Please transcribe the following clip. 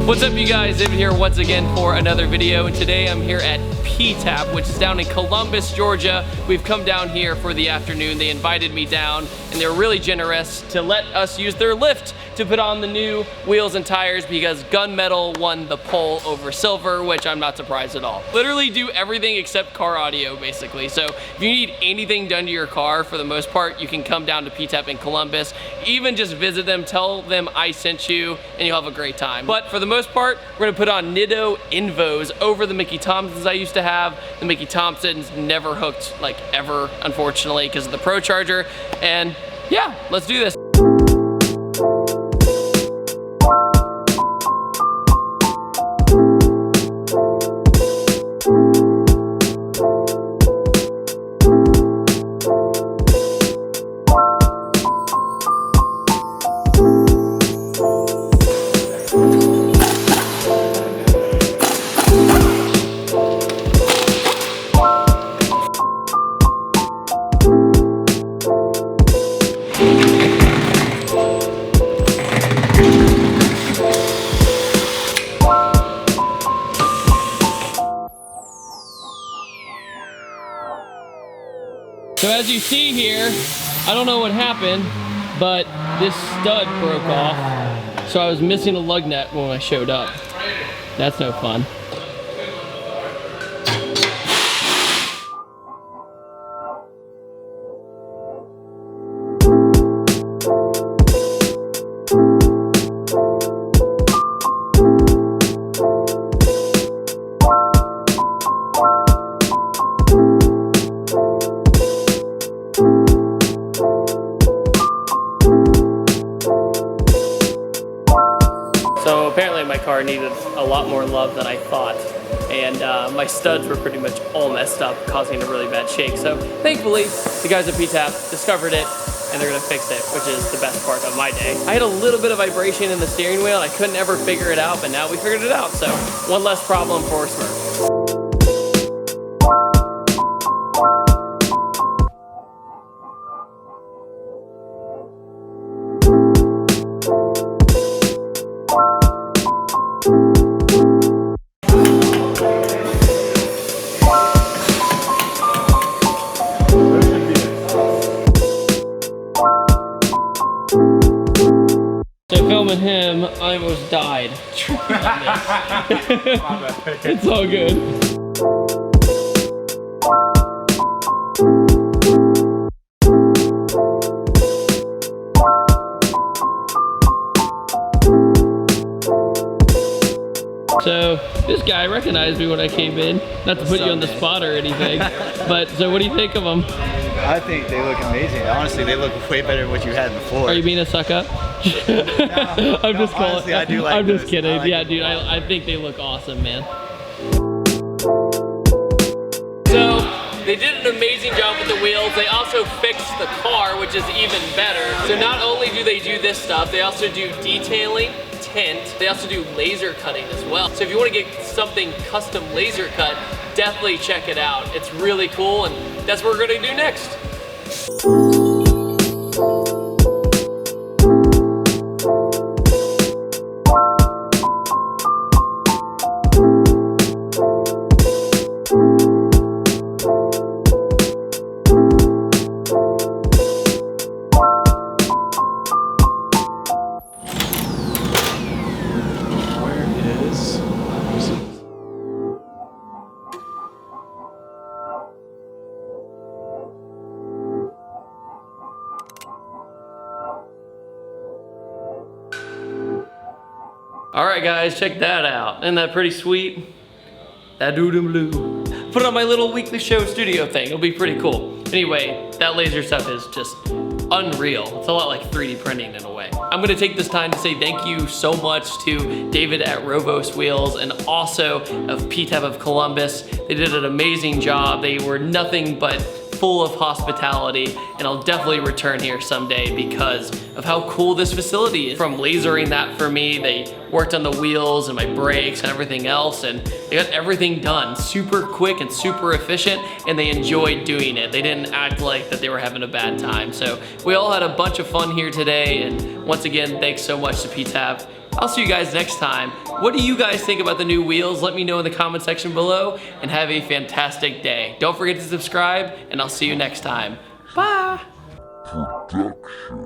What's up, you guys? David here once again for another video, and today I'm here at PTAP, which is down in Columbus, Georgia. We've come down here for the afternoon. They invited me down, and they were really generous to let us use their lift to put on the new wheels and tires because gunmetal won the poll over silver, which I'm not surprised at all. Literally do everything except car audio, basically. So if you need anything done to your car, for the most part, you can come down to PTAP in Columbus. Even just visit them, tell them I sent you, and you'll have a great time. But for the most part, we're gonna put on Nitto Invos over the Mickey Thompsons I used to have. The Mickey Thompsons never hooked, like, ever, unfortunately, because of the ProCharger. And yeah, let's do this. So as you see here, I don't know what happened, but this stud broke off. So I was missing a lug nut when I showed up. That's no fun. So apparently my car needed a lot more love than I thought, and my studs were pretty much all messed up, causing a really bad shake. So thankfully, the guys at PTAP discovered it, and they're gonna fix it, which is the best part of my day. I had a little bit of vibration in the steering wheel, and I couldn't ever figure it out, but now we figured it out. So one less problem for SMURRF. So filming him, I almost died. It's all good. So this guy recognized me when I came in. Not to put you on the spot or anything, but so what do you think of them? I think they look amazing. Honestly, they look way better than what you had before. Are you being a suck up? I'm just honestly, I do like I'm just those. kidding. Like yeah, dude, I think they look awesome, man. So they did an amazing job with the wheels. They also fixed the car, which is even better. So not only do they do this stuff, they also do detailing, tint. They also do laser cutting as well. So if you want to get something custom laser cut, definitely check it out. It's really cool, and that's what we're gonna do next. All right, guys, check that out. Isn't that pretty sweet? ThatDudeinBlue. Put it on my little weekly show studio thing. It'll be pretty cool. Anyway, that laser stuff is just unreal. It's a lot like 3D printing in a way. I'm gonna take this time to say thank you so much to David at Rovos Wheels and also of PTAP of Columbus. They did an amazing job. They were nothing but full of hospitality, and I'll definitely return here someday because of how cool this facility is. From lasering that for me, they worked on the wheels and my brakes and everything else, and they got everything done super quick and super efficient, and they enjoyed doing it. They didn't act like that they were having a bad time. So we all had a bunch of fun here today, and once again, thanks so much to PTAP, I'll see you guys next time. What do you guys think about the new wheels? Let me know in the comment section below, and have a fantastic day. Don't forget to subscribe, and I'll see you next time. Bye. Production.